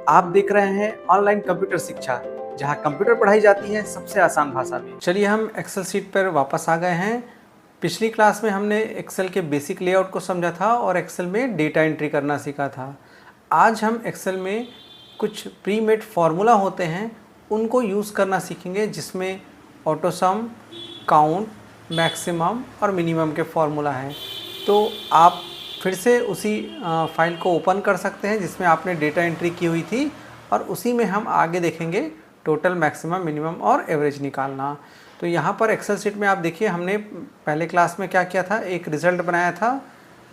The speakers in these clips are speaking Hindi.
आप देख रहे हैं ऑनलाइन कंप्यूटर शिक्षा, जहां कंप्यूटर पढ़ाई जाती है सबसे आसान भाषा में। चलिए हम एक्सेल शीट पर वापस आ गए हैं। पिछली क्लास में हमने एक्सेल के बेसिक लेआउट को समझा था और एक्सेल में डेटा एंट्री करना सीखा था। आज हम एक्सेल में कुछ प्री मेड फार्मूला होते हैं उनको यूज़ करना सीखेंगे, जिसमें ऑटो सम, काउंट, मैक्सिमम और मिनिमम के फार्मूला हैं। तो आप फिर से उसी फाइल को ओपन कर सकते हैं जिसमें आपने डेटा एंट्री की हुई थी, और उसी में हम आगे देखेंगे टोटल, मैक्सिमम, मिनिमम और एवरेज निकालना। तो यहाँ पर एक्सेल शीट में आप देखिए, हमने पहले क्लास में क्या किया था, एक रिज़ल्ट बनाया था,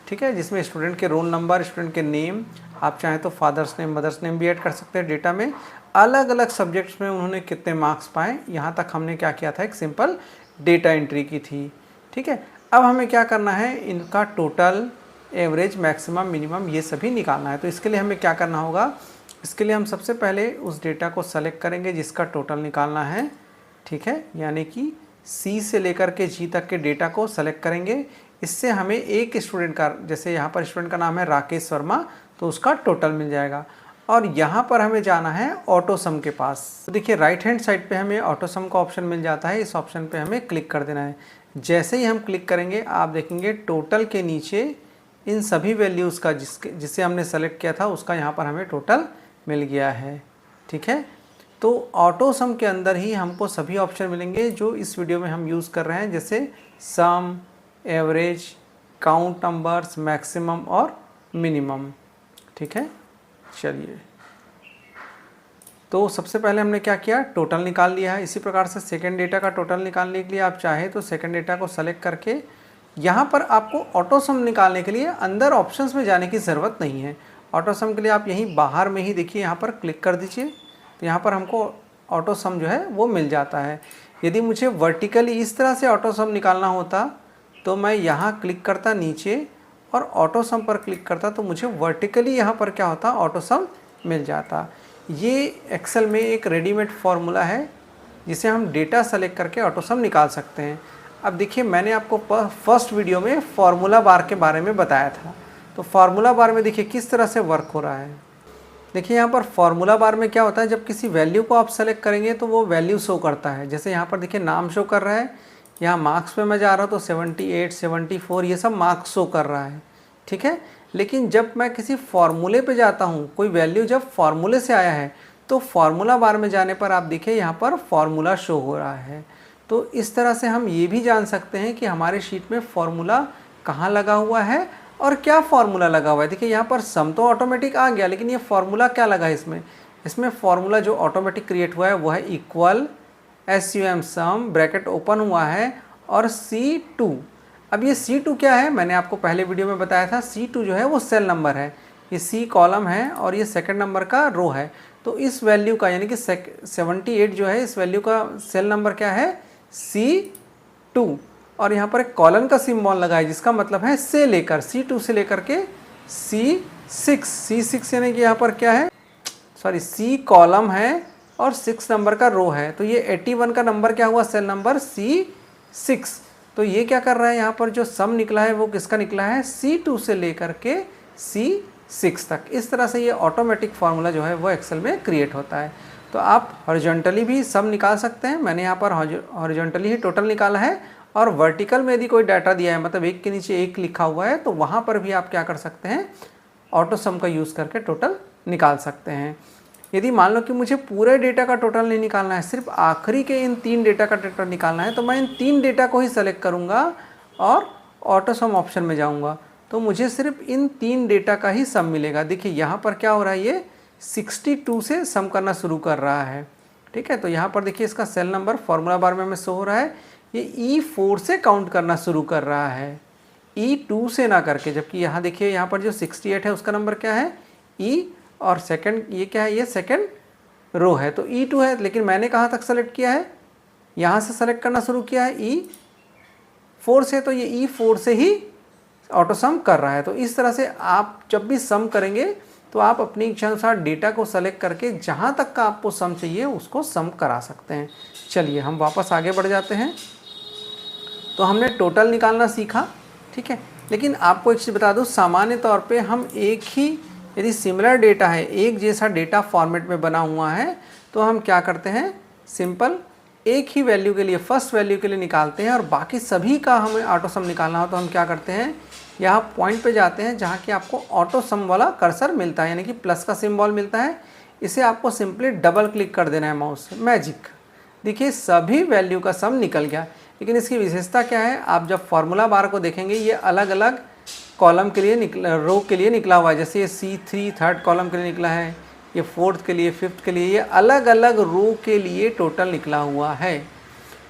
ठीक है, जिसमें स्टूडेंट के रोल नंबर, स्टूडेंट के नेम, आप चाहें तो फादर्स नेम, मदर्स नेम भी ऐड कर सकते हैं डेटा में, अलग अलग सब्जेक्ट्स में उन्होंने कितने मार्क्स पाए, यहाँ तक हमने क्या किया था, एक सिंपल डेटा एंट्री की थी। ठीक है, अब हमें क्या करना है, इनका टोटल, एवरेज, मैक्सिमम, मिनिमम ये सभी निकालना है। तो इसके लिए हमें क्या करना होगा, इसके लिए हम सबसे पहले उस डेटा को सेलेक्ट करेंगे जिसका टोटल निकालना है। ठीक है, यानी कि सी से लेकर के जी तक के डेटा को सेलेक्ट करेंगे। इससे हमें एक स्टूडेंट का, जैसे यहाँ पर स्टूडेंट का नाम है राकेश वर्मा, तो उसका टोटल मिल जाएगा। और यहाँ पर हमें जाना है ऑटो सम के पास। तो देखिए राइट हैंड साइड पे हमें ऑटो सम का ऑप्शन मिल जाता है, इस ऑप्शन पे हमें क्लिक कर देना है। जैसे ही हम क्लिक करेंगे आप देखेंगे टोटल के नीचे इन सभी वैल्यूज़ का जिसे हमने सेलेक्ट किया था उसका यहाँ पर हमें टोटल मिल गया है। ठीक है, तो ऑटो सम के अंदर ही हमको सभी ऑप्शन मिलेंगे जो इस वीडियो में हम यूज़ कर रहे हैं, जैसे सम, एवरेज, काउंट नंबर्स, मैक्सिमम और मिनिमम। ठीक है, चलिए, तो सबसे पहले हमने क्या किया, टोटल निकाल लिया है। इसी प्रकार से सेकेंड डेटा का टोटल निकालने के लिए आप चाहे तो सेकेंड डेटा को सेलेक्ट करके यहाँ पर आपको ऑटो सम निकालने के लिए अंदर ऑप्शंस में जाने की ज़रूरत नहीं है। ऑटो सम के लिए आप यहीं बाहर में ही देखिए, यहाँ पर क्लिक कर दीजिए, तो यहाँ पर हमको ऑटो सम जो है वो मिल जाता है। यदि मुझे वर्टिकली इस तरह से ऑटो सम निकालना होता तो मैं यहाँ क्लिक करता नीचे और ऑटो सम पर क्लिक करता, तो मुझे वर्टिकली यहाँ पर क्या होता, ऑटो सम मिल जाता। ये एक्सेल में एक रेडीमेड फार्मूला है जिसे हम डेटा सेलेक्ट करके ऑटो सम निकाल सकते हैं। अब देखिए, मैंने आपको फर्स्ट वीडियो में फार्मूला बार के बारे में बताया था। तो फार्मूला बार में देखिए किस तरह से वर्क हो रहा है। देखिए यहाँ पर फार्मूला बार में क्या होता है, जब किसी वैल्यू को आप सेलेक्ट करेंगे तो वो वैल्यू शो करता है। जैसे यहाँ पर देखिए नाम शो कर रहा है, यहाँ मार्क्स पे मैं जा रहा हूँ तो 78, 74 ये सब मार्क्स शो कर रहा है। ठीक है, लेकिन जब मैं किसी फार्मूले पे जाता हूँ, कोई वैल्यू जब फार्मूले से आया है, तो फार्मूला बार में जाने पर आप देखिए यहाँ पर फार्मूला शो हो रहा है। तो इस तरह से हम ये भी जान सकते हैं कि हमारे शीट में फार्मूला कहाँ लगा हुआ है और क्या फार्मूला लगा हुआ है। देखिए यहाँ पर सम तो ऑटोमेटिक आ गया, लेकिन ये फार्मूला क्या लगा है इसमें फार्मूला जो ऑटोमेटिक क्रिएट हुआ है वो है इक्वल SUM सम, ब्रैकेट ओपन हुआ है, और C2। अब ये C2 क्या है, मैंने आपको पहले वीडियो में बताया था, C2 जो है वो सेल नंबर है, ये C कॉलम है और ये सेकंड नंबर का रो है। तो इस वैल्यू का, यानी कि 78 जो है, इस वैल्यू का सेल नंबर क्या है, C2। और यहाँ पर एक कॉलन का सिंबल लगा है, जिसका मतलब है से लेकर, C2 से लेकर के C6 यानी कि यहाँ पर क्या है, सॉरी, C कॉलम है और 6 नंबर का रो है। तो ये 81 का नंबर क्या हुआ, सेल नंबर C6। तो ये क्या कर रहा है, यहाँ पर जो सम निकला है वो किसका निकला है, C2 से लेकर के C6 तक। इस तरह से ये ऑटोमेटिक फार्मूला जो है वो एक्सेल में क्रिएट होता है। तो आप हॉरिजॉन्टली भी सम निकाल सकते हैं, मैंने यहाँ पर हॉरिजॉन्टली ही टोटल निकाला है, और वर्टिकल में यदि कोई डाटा दिया है, मतलब एक के नीचे एक लिखा हुआ है, तो वहाँ पर भी आप क्या कर सकते हैं, ऑटो सम का यूज़ करके टोटल निकाल सकते हैं। यदि मान लो कि मुझे पूरे डेटा का टोटल नहीं निकालना है, सिर्फ आखिरी के इन 3 डेटा का टोटल निकालना है, तो मैं इन 3 डेटा को ही सेलेक्ट करूँगा और ऑटो सम ऑप्शन में जाऊँगा, तो मुझे सिर्फ इन 3 डेटा का ही सम मिलेगा। देखिए यहाँ पर क्या हो रहा है, ये 62 से सम करना शुरू कर रहा है। ठीक है, तो यहाँ पर देखिए इसका सेल नंबर फार्मूला बार में हमें शो हो रहा है, ये E4 से काउंट करना शुरू कर रहा है, E2 से ना करके। जबकि यहाँ देखिए, यहाँ पर जो 68 है उसका नंबर क्या है, E, और सेकंड ये क्या है, ये सेकंड रो है, तो E2 है। लेकिन मैंने कहाँ तक सेलेक्ट किया है, यहाँ से सेलेक्ट करना शुरू किया है E4 से, तो ये E4 से ही ऑटो सम कर रहा है। तो इस तरह से आप जब भी सम करेंगे तो आप अपनी इच्छा अनुसार डेटा को सेलेक्ट करके जहाँ तक का आपको सम चाहिए उसको सम करा सकते हैं। चलिए हम वापस आगे बढ़ जाते हैं। तो हमने टोटल निकालना सीखा, ठीक है, लेकिन आपको एक चीज़ बता दूं, सामान्य तौर पे हम एक ही यदि सिमिलर डेटा है, एक जैसा डेटा फॉर्मेट में बना हुआ है, तो हम क्या करते हैं, सिंपल एक ही वैल्यू के लिए, फर्स्ट वैल्यू के लिए निकालते हैं, और बाकी सभी का हमें ऑटो सम निकालना हो तो हम क्या करते हैं, यहाँ पॉइंट पे जाते हैं जहाँ कि आपको ऑटो सम वाला कर्सर मिलता है, यानी कि प्लस का सिंबल मिलता है। इसे आपको सिंपली डबल क्लिक कर देना है माउस से, मैजिक, देखिए सभी वैल्यू का सम निकल गया। लेकिन इसकी विशेषता क्या है, आप जब फार्मूला बार को देखेंगे ये अलग अलग कॉलम के लिए रो के लिए निकला हुआ है। जैसे ये C3 थर्ड कॉलम के लिए निकला है, ये फोर्थ के लिए, फिफ्थ के लिए, ये अलग अलग रो के लिए टोटल निकला हुआ है।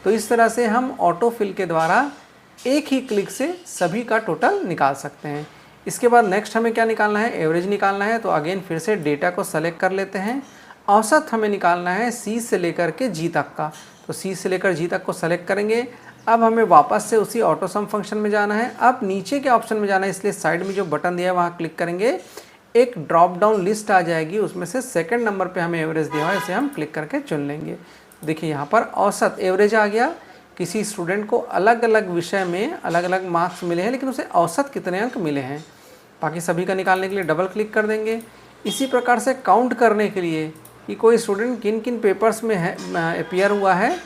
तो इस तरह से हम ऑटो फिल के द्वारा एक ही क्लिक से सभी का टोटल निकाल सकते हैं। इसके बाद नेक्स्ट हमें क्या निकालना है, एवरेज निकालना है। तो अगेन फिर से डेटा को सेलेक्ट कर लेते हैं। औसत हमें निकालना है C से लेकर के G तक का, तो C से लेकर G तक को सेलेक्ट करेंगे। अब हमें वापस से उसी ऑटो सम फंक्शन में जाना है। अब नीचे के ऑप्शन में जाना है, इसलिए साइड में जो बटन दिया है वहाँ क्लिक करेंगे, एक ड्रॉप डाउन लिस्ट आ जाएगी, उसमें से सेकंड नंबर पे हमें एवरेज दिया हुआ है, इसे हम क्लिक करके चुन लेंगे। देखिए यहाँ पर औसत एवरेज आ गया। किसी स्टूडेंट को अलग अलग विषय में अलग अलग मार्क्स मिले हैं, लेकिन उसे औसत कितने अंक मिले हैं, बाकी सभी का निकालने के लिए डबल क्लिक कर देंगे। इसी प्रकार से काउंट करने के लिए कि कोई स्टूडेंट किन किन पेपर्स में है अपीयर हुआ है,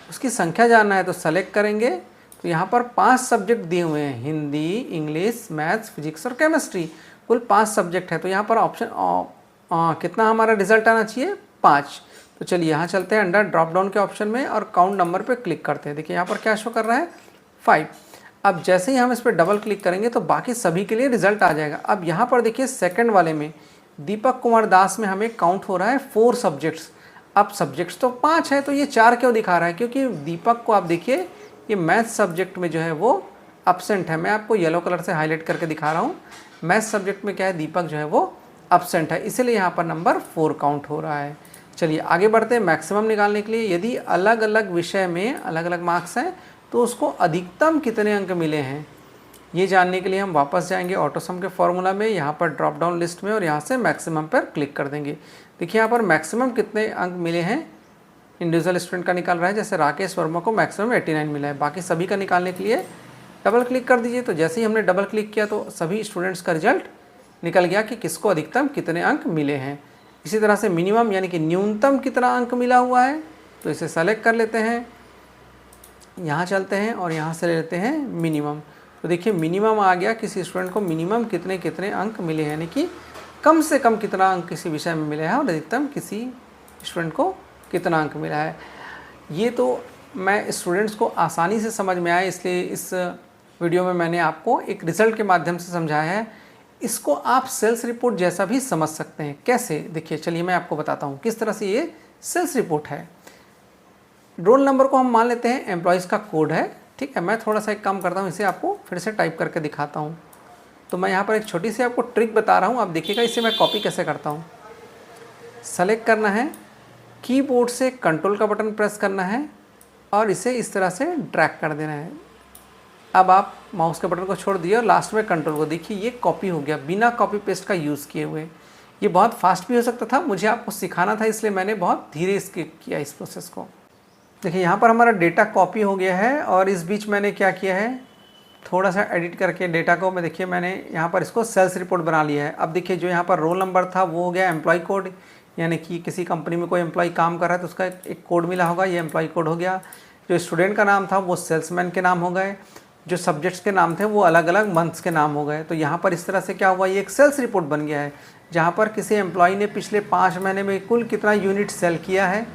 उसकी संख्या जानना है, तो सेलेक्ट करेंगे। तो यहाँ पर 5 सब्जेक्ट दिए हुए हैं, हिंदी, इंग्लिश, मैथ्स, फिजिक्स और केमिस्ट्री, कुल 5 सब्जेक्ट है। तो यहाँ पर ऑप्शन कितना हमारा रिजल्ट आना चाहिए, 5। तो चलिए यहाँ चलते हैं अंडर ड्रॉप डाउन के ऑप्शन में और काउंट नंबर पे क्लिक करते हैं। देखिए यहाँ पर क्या शो कर रहा है, 5। अब जैसे ही हम इस पर डबल क्लिक करेंगे तो बाकी सभी के लिए रिजल्ट आ जाएगा। अब यहाँ पर देखिए सेकंड वाले में दीपक कुमार दास में हमें काउंट हो रहा है 4 सब्जेक्ट्स। अब सब्जेक्ट्स तो 5 है, तो ये 4 क्यों दिखा रहा है, क्योंकि दीपक को आप देखिए ये मैथ सब्जेक्ट में जो है वो अब्सेंट है। मैं आपको येलो कलर से हाईलाइट करके दिखा रहा हूँ। मैथ सब्जेक्ट में क्या है, दीपक जो है वो अब्सेंट है, इसीलिए यहाँ पर नंबर 4 काउंट हो रहा है। चलिए आगे बढ़ते हैं मैक्सिमम निकालने के लिए। यदि अलग अलग विषय में अलग अलग मार्क्स हैं तो उसको अधिकतम कितने अंक मिले हैं, ये जानने के लिए हम वापस जाएंगे ऑटो सम के फॉर्मूला में, यहाँ पर ड्रॉप डाउन लिस्ट में, और यहाँ से मैक्सिमम पर क्लिक कर देंगे। देखिए यहाँ पर मैक्सिमम कितने अंक मिले हैं, इंडिविजुअल स्टूडेंट का निकाल रहा है। जैसे राकेश वर्मा को मैक्सिमम 89 मिला है। बाकी सभी का निकालने के लिए डबल क्लिक कर दीजिए। तो जैसे ही हमने डबल क्लिक किया तो सभी स्टूडेंट्स का रिजल्ट निकल गया कि किसको अधिकतम कितने अंक मिले हैं। इसी तरह से मिनिमम यानी कि न्यूनतम कितना अंक मिला हुआ है, तो इसे सेलेक्ट कर लेते हैं, यहाँ चलते हैं और यहाँ से ले लेते हैं मिनिमम। तो देखिए मिनिमम आ गया, किसी स्टूडेंट को मिनिमम कितने कितने अंक मिले हैं, यानी कि कम से कम कितना अंक किसी विषय में मिले हैं और अधिकतम किसी स्टूडेंट को कितना अंक मिला है। ये तो मैं स्टूडेंट्स को आसानी से समझ में आए, इसलिए इस वीडियो में मैंने आपको एक रिज़ल्ट के माध्यम से समझाया है। इसको आप सेल्स रिपोर्ट जैसा भी समझ सकते हैं। कैसे, देखिए चलिए मैं आपको बताता हूँ किस तरह से ये सेल्स रिपोर्ट है। रोल नंबर को हम मान लेते हैं एम्प्लॉयज़ का कोड है, ठीक है। मैं थोड़ा सा एक काम करता हूँ, इसे आपको फिर से टाइप करके दिखाता हूँ। तो मैं यहाँ पर एक छोटी सी आपको ट्रिक बता रहा हूँ, आप देखिएगा इसे मैं कॉपी कैसे करता हूँ। सेलेक्ट करना है, कीबोर्ड से कंट्रोल का बटन प्रेस करना है और इसे इस तरह से ड्रैग कर देना है। अब आप माउस के बटन को छोड़ दिए और लास्ट में कंट्रोल को, देखिए ये कॉपी हो गया बिना कॉपी पेस्ट का यूज़ किए हुए। ये बहुत फास्ट भी हो सकता था, मुझे आपको सिखाना था इसलिए मैंने बहुत धीरे इसके किया इस प्रोसेस को। देखिए यहाँ पर हमारा डेटा कॉपी हो गया है और इस बीच मैंने क्या किया है, थोड़ा सा एडिट करके डेटा को मैं देखिए मैंने यहाँ पर इसको सेल्स रिपोर्ट बना लिया है। अब देखिए जो यहाँ पर रोल नंबर था वो हो गया एम्प्लॉय कोड, यानी कि किसी कंपनी में कोई एम्प्लॉय काम कर रहा है तो उसका एक कोड मिला होगा, ये एम्प्लॉय कोड हो गया। जो स्टूडेंट का नाम था वो सेल्समैन के नाम हो गए, जो सब्जेक्ट्स के नाम थे वो अलग अलग मंथ्स के नाम हो गए। तो यहाँ पर इस तरह से क्या हुआ, ये एक सेल्स रिपोर्ट बन गया है जहाँ पर किसी एम्प्लॉय ने पिछले 5 महीने में कुल कितना यूनिट सेल किया है।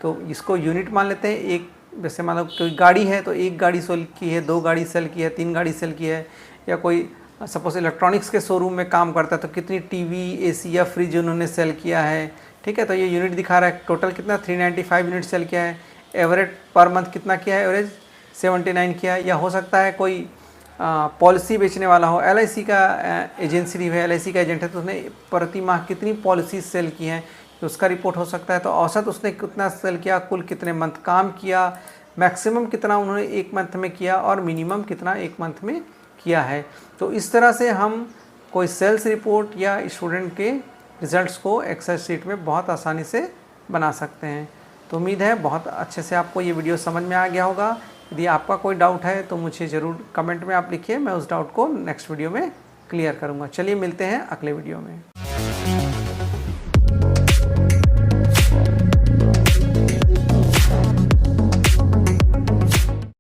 तो इसको यूनिट मान लेते हैं। एक जैसे मान लो कोई गाड़ी है तो 1 गाड़ी सेल की है, 2 गाड़ी सेल की है, 3 गाड़ी सेल की है, या कोई सपोज इलेक्ट्रॉनिक्स के शोरूम में काम करता है तो कितनी टीवी, एसी या फ्रिज उन्होंने सेल किया है, ठीक है। तो ये यूनिट दिखा रहा है, टोटल कितना 395 यूनिट सेल किया है। एवरेज पर मंथ कितना किया है, एवरेज 79 किया है। या हो सकता है कोई पॉलिसी बेचने वाला हो, LIC का एजेंसी है, LIC का एजेंट है, तो उसने प्रति माह कितनी पॉलिसी सेल की हैं तो उसका रिपोर्ट हो सकता है। तो औसत उसने कितना सेल किया, कुल कितने मंथ काम किया, मैक्सिमम कितना उन्होंने 1 मंथ में किया और मिनिमम कितना 1 मंथ में किया है। तो इस तरह से हम कोई सेल्स रिपोर्ट या स्टूडेंट के रिजल्ट्स को एक्सेल शीट में बहुत आसानी से बना सकते हैं। तो उम्मीद है बहुत अच्छे से आपको ये वीडियो समझ में आ गया होगा। यदि आपका कोई डाउट है तो मुझे ज़रूर कमेंट में आप लिखिए, मैं उस डाउट को नेक्स्ट वीडियो में क्लियर करूँगा। चलिए मिलते हैं अगले वीडियो में। हैं।